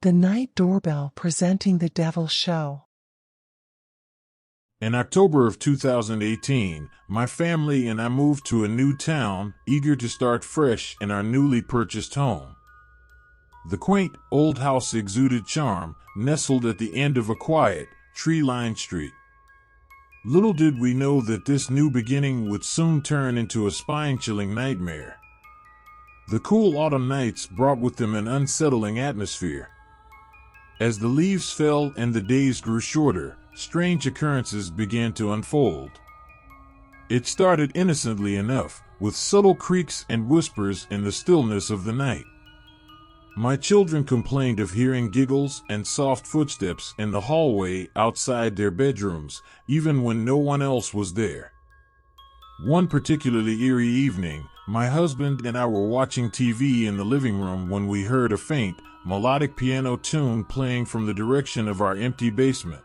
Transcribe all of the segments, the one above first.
The Night Doorbell presenting The Devil Show. In October of 2018, my family and I moved to a new town, eager to start fresh in our newly purchased home. The quaint, old house exuded charm, nestled at the end of a quiet, tree-lined street. Little did we know that this new beginning would soon turn into a spine-chilling nightmare. The cool autumn nights brought with them an unsettling atmosphere. As the leaves fell and the days grew shorter, strange occurrences began to unfold. It started innocently enough, with subtle creaks and whispers in the stillness of the night. My children complained of hearing giggles and soft footsteps in the hallway outside their bedrooms, even when no one else was there. One particularly eerie evening, my husband and I were watching TV in the living room when we heard a faint, melodic piano tune playing from the direction of our empty basement.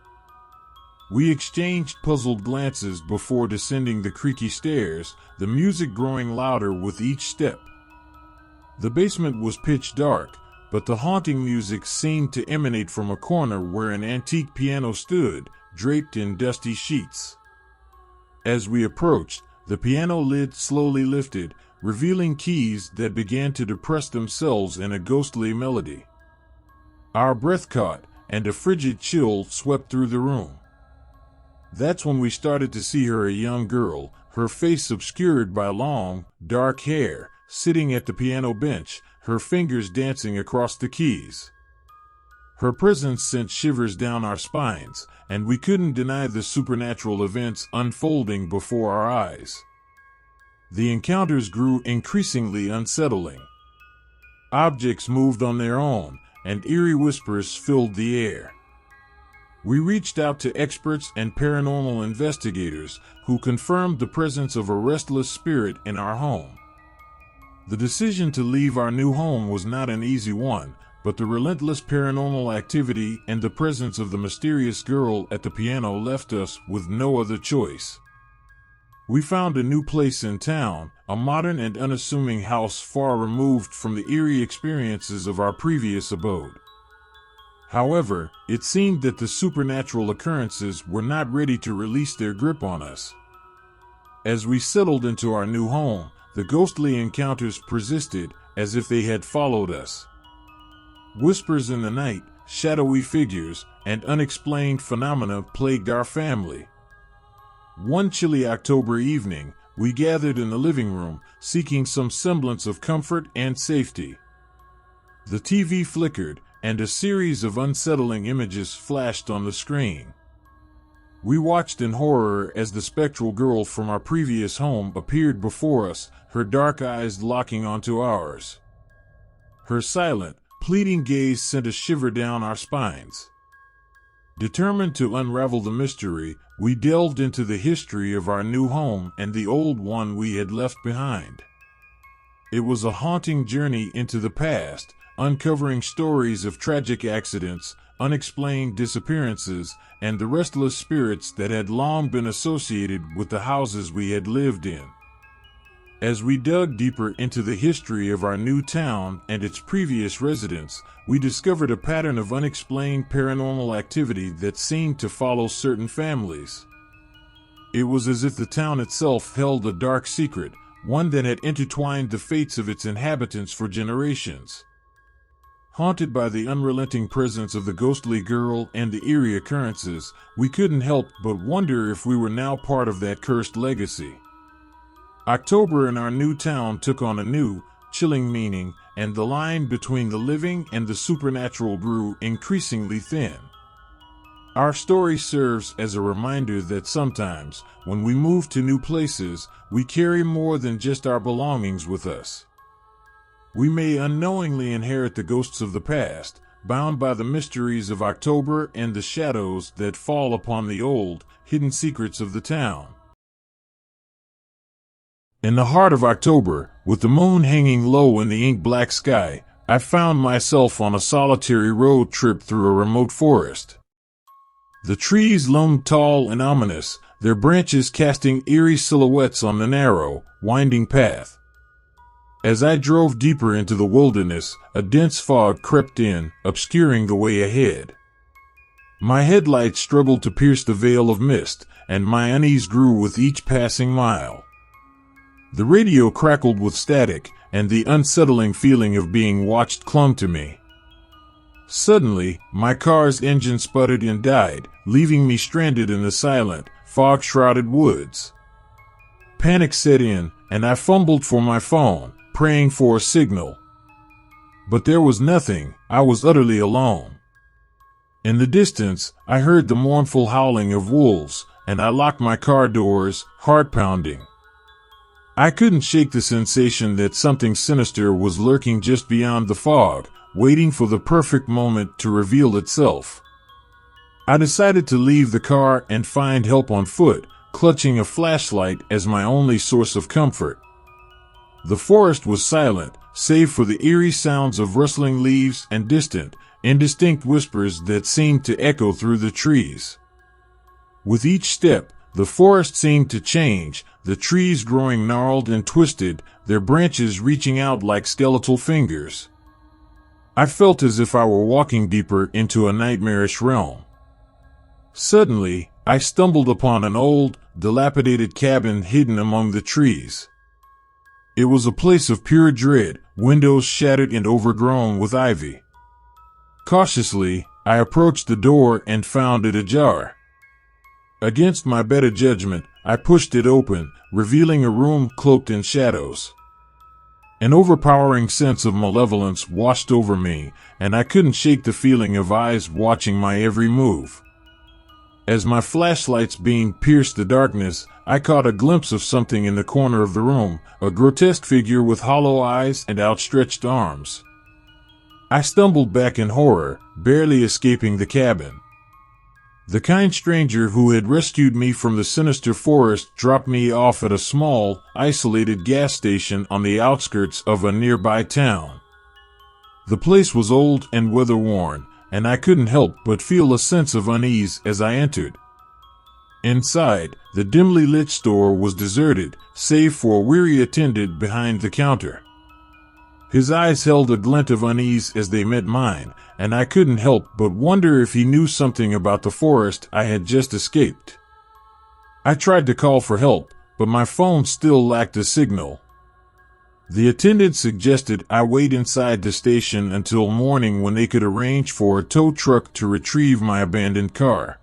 We exchanged puzzled glances before descending the creaky stairs, the music growing louder with each step. The basement was pitch dark, but the haunting music seemed to emanate from a corner where an antique piano stood, draped in dusty sheets. As we approached, the piano lid slowly lifted, revealing keys that began to depress themselves in a ghostly melody. Our breath caught, and a frigid chill swept through the room. That's when we started to see her, a young girl, her face obscured by long, dark hair, sitting at the piano bench, her fingers dancing across the keys. Her presence sent shivers down our spines, and we couldn't deny the supernatural events unfolding before our eyes. The encounters grew increasingly unsettling. Objects moved on their own, and eerie whispers filled the air. We reached out to experts and paranormal investigators who confirmed the presence of a restless spirit in our home. The decision to leave our new home was not an easy one, but the relentless paranormal activity and the presence of the mysterious girl at the piano left us with no other choice. We found a new place in town, a modern and unassuming house far removed from the eerie experiences of our previous abode. However, it seemed that the supernatural occurrences were not ready to release their grip on us. As we settled into our new home, the ghostly encounters persisted as if they had followed us. Whispers in the night, shadowy figures, and unexplained phenomena plagued our family. One chilly October evening, we gathered in the living room, seeking some semblance of comfort and safety. The TV flickered, and a series of unsettling images flashed on the screen. We watched in horror as the spectral girl from our previous home appeared before us, her dark eyes locking onto ours. Her silent, pleading gaze sent a shiver down our spines. Determined to unravel the mystery, we delved into the history of our new home and the old one we had left behind. It was a haunting journey into the past, uncovering stories of tragic accidents, unexplained disappearances, and the restless spirits that had long been associated with the houses we had lived in. As we dug deeper into the history of our new town and its previous residents, we discovered a pattern of unexplained paranormal activity that seemed to follow certain families. It was as if the town itself held a dark secret, one that had intertwined the fates of its inhabitants for generations. Haunted by the unrelenting presence of the ghostly girl and the eerie occurrences, we couldn't help but wonder if we were now part of that cursed legacy. October in our new town took on a new, chilling meaning, and the line between the living and the supernatural grew increasingly thin. Our story serves as a reminder that sometimes, when we move to new places, we carry more than just our belongings with us. We may unknowingly inherit the ghosts of the past, bound by the mysteries of October and the shadows that fall upon the old, hidden secrets of the town. In the heart of October, with the moon hanging low in the ink-black sky, I found myself on a solitary road trip through a remote forest. The trees loomed tall and ominous, their branches casting eerie silhouettes on the narrow, winding path. As I drove deeper into the wilderness, a dense fog crept in, obscuring the way ahead. My headlights struggled to pierce the veil of mist, and my unease grew with each passing mile. The radio crackled with static, and the unsettling feeling of being watched clung to me. Suddenly, my car's engine sputtered and died, leaving me stranded in the silent, fog-shrouded woods. Panic set in, and I fumbled for my phone, praying for a signal. But there was nothing. I was utterly alone. In the distance, I heard the mournful howling of wolves, and I locked my car doors, heart pounding. I couldn't shake the sensation that something sinister was lurking just beyond the fog, waiting for the perfect moment to reveal itself. I decided to leave the car and find help on foot, clutching a flashlight as my only source of comfort. The forest was silent, save for the eerie sounds of rustling leaves and distant, indistinct whispers that seemed to echo through the trees. With each step, the forest seemed to change, the trees growing gnarled and twisted, their branches reaching out like skeletal fingers. I felt as if I were walking deeper into a nightmarish realm. Suddenly, I stumbled upon an old, dilapidated cabin hidden among the trees. It was a place of pure dread, windows shattered and overgrown with ivy. Cautiously, I approached the door and found it ajar. Against my better judgment, I pushed it open, revealing a room cloaked in shadows. An overpowering sense of malevolence washed over me, and I couldn't shake the feeling of eyes watching my every move. As my flashlight's beam pierced the darkness, I caught a glimpse of something in the corner of the room, a grotesque figure with hollow eyes and outstretched arms. I stumbled back in horror, barely escaping the cabin. The kind stranger who had rescued me from the sinister forest dropped me off at a small, isolated gas station on the outskirts of a nearby town. The place was old and weather-worn, and I couldn't help but feel a sense of unease as I entered. Inside, the dimly lit store was deserted, save for a weary attendant behind the counter. His eyes held a glint of unease as they met mine, and I couldn't help but wonder if he knew something about the forest I had just escaped. I tried to call for help, but my phone still lacked a signal. The attendant suggested I wait inside the station until morning when they could arrange for a tow truck to retrieve my abandoned car.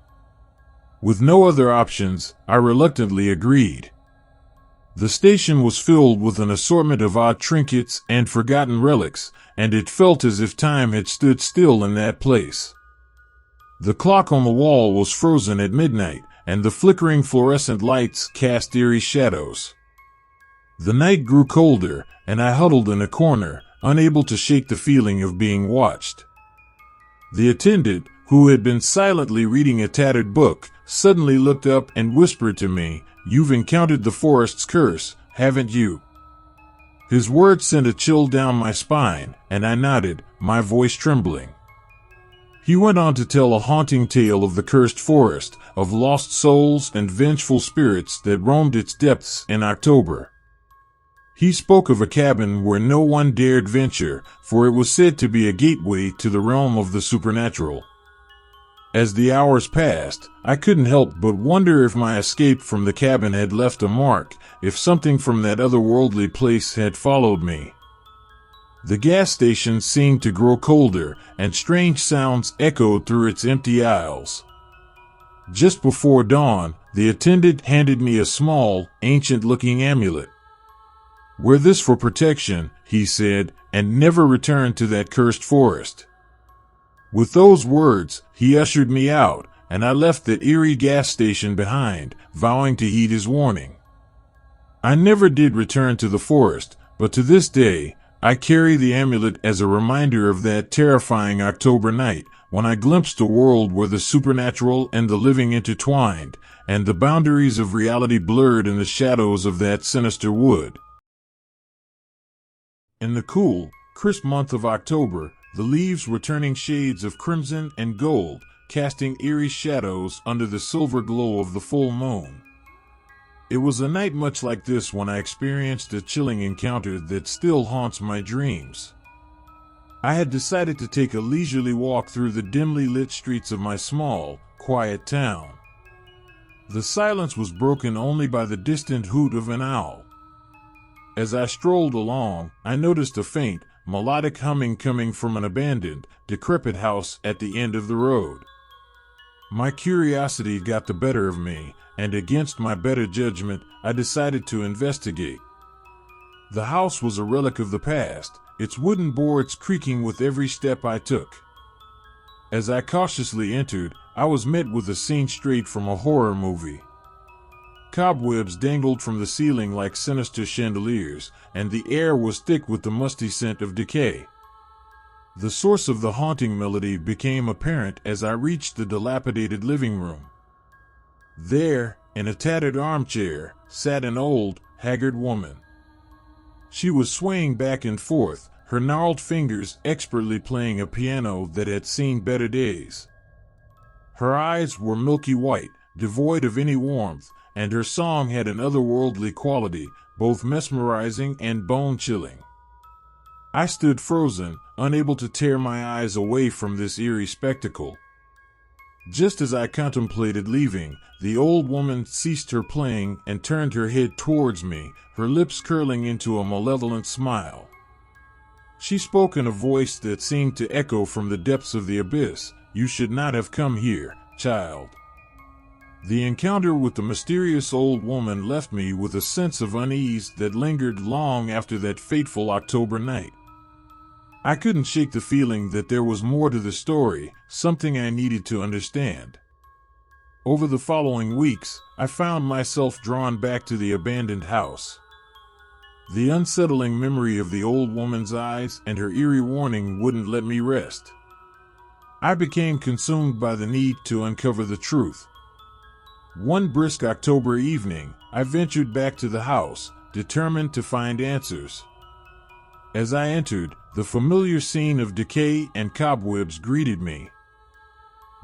With no other options, I reluctantly agreed. The station was filled with an assortment of odd trinkets and forgotten relics, and it felt as if time had stood still in that place. The clock on the wall was frozen at midnight, and the flickering fluorescent lights cast eerie shadows. The night grew colder, and I huddled in a corner, unable to shake the feeling of being watched. The attendant, who had been silently reading a tattered book, suddenly looked up and whispered to me, "You've encountered the forest's curse, haven't you?" His words sent a chill down my spine, and I nodded, my voice trembling. He went on to tell a haunting tale of the cursed forest, of lost souls and vengeful spirits that roamed its depths in October. He spoke of a cabin where no one dared venture, for it was said to be a gateway to the realm of the supernatural. As the hours passed, I couldn't help but wonder if my escape from the cabin had left a mark, if something from that otherworldly place had followed me. The gas station seemed to grow colder, and strange sounds echoed through its empty aisles. Just before dawn, the attendant handed me a small, ancient-looking amulet. "Wear this for protection," he said, "and never return to that cursed forest." With those words, he ushered me out, and I left that eerie gas station behind, vowing to heed his warning. I never did return to the forest, but to this day, I carry the amulet as a reminder of that terrifying October night, when I glimpsed a world where the supernatural and the living intertwined, and the boundaries of reality blurred in the shadows of that sinister wood. In the cool, crisp month of October, the leaves were turning shades of crimson and gold, casting eerie shadows under the silver glow of the full moon. It was a night much like this when I experienced a chilling encounter that still haunts my dreams. I had decided to take a leisurely walk through the dimly lit streets of my small, quiet town. The silence was broken only by the distant hoot of an owl. As I strolled along, I noticed a faint, melodic humming coming from an abandoned, decrepit house at the end of the road. My curiosity got the better of me, and against my better judgment, I decided to investigate. The house was a relic of the past, its wooden boards creaking with every step I took. As I cautiously entered, I was met with a scene straight from a horror movie. Cobwebs dangled from the ceiling like sinister chandeliers, and the air was thick with the musty scent of decay. The source of the haunting melody became apparent as I reached the dilapidated living room. There, in a tattered armchair, sat an old, haggard woman. She was swaying back and forth, her gnarled fingers expertly playing a piano that had seen better days. Her eyes were milky white, devoid of any warmth, and her song had an otherworldly quality, both mesmerizing and bone-chilling. I stood frozen, unable to tear my eyes away from this eerie spectacle. Just as I contemplated leaving, the old woman ceased her playing and turned her head towards me, her lips curling into a malevolent smile. She spoke in a voice that seemed to echo from the depths of the abyss. "You should not have come here, child." The encounter with the mysterious old woman left me with a sense of unease that lingered long after that fateful October night. I couldn't shake the feeling that there was more to the story, something I needed to understand. Over the following weeks, I found myself drawn back to the abandoned house. The unsettling memory of the old woman's eyes and her eerie warning wouldn't let me rest. I became consumed by the need to uncover the truth. One brisk October evening, I ventured back to the house, determined to find answers. As I entered, the familiar scene of decay and cobwebs greeted me.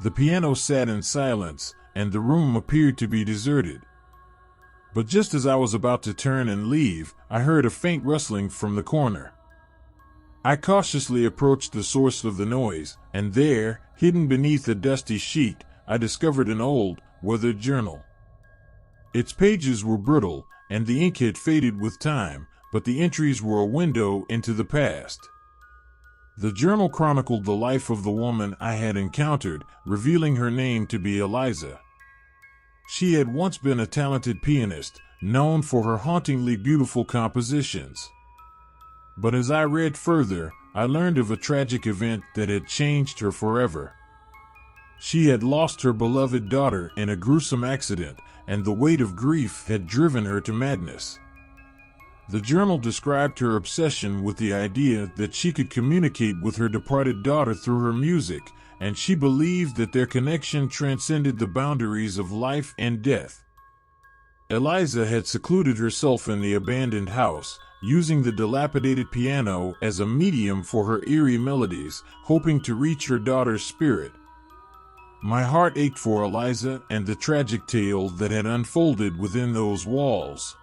The piano sat in silence, and the room appeared to be deserted. But just as I was about to turn and leave, I heard a faint rustling from the corner. I cautiously approached the source of the noise, and there, hidden beneath a dusty sheet, I discovered an old, weathered journal. Its pages were brittle, and the ink had faded with time, but the entries were a window into the past. The journal chronicled the life of the woman I had encountered, revealing her name to be Eliza. She had once been a talented pianist, known for her hauntingly beautiful compositions. But as I read further, I learned of a tragic event that had changed her forever. She had lost her beloved daughter in a gruesome accident, and the weight of grief had driven her to madness. The journal described her obsession with the idea that she could communicate with her departed daughter through her music, and she believed that their connection transcended the boundaries of life and death. Eliza had secluded herself in the abandoned house, using the dilapidated piano as a medium for her eerie melodies, hoping to reach her daughter's spirit. My heart ached for Eliza and the tragic tale that had unfolded within those walls.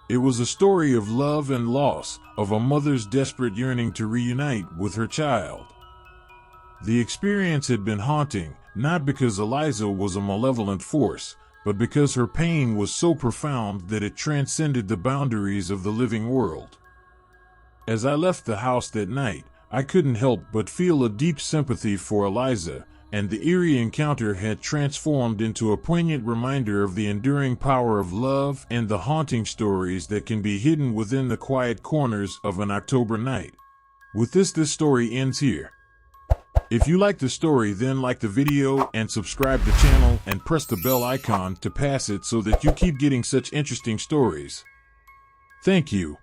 It was a story of love and loss, of a mother's desperate yearning to reunite with her child. The experience had been haunting, not because Eliza was a malevolent force, but because her pain was so profound that it transcended the boundaries of the living world. As I left the house that night, I couldn't help but feel a deep sympathy for Eliza, and the eerie encounter had transformed into a poignant reminder of the enduring power of love and the haunting stories that can be hidden within the quiet corners of an October night. With this story ends here. If you like the story, then like the video and subscribe to the channel and press the bell icon to pass it so that you keep getting such interesting stories. Thank you.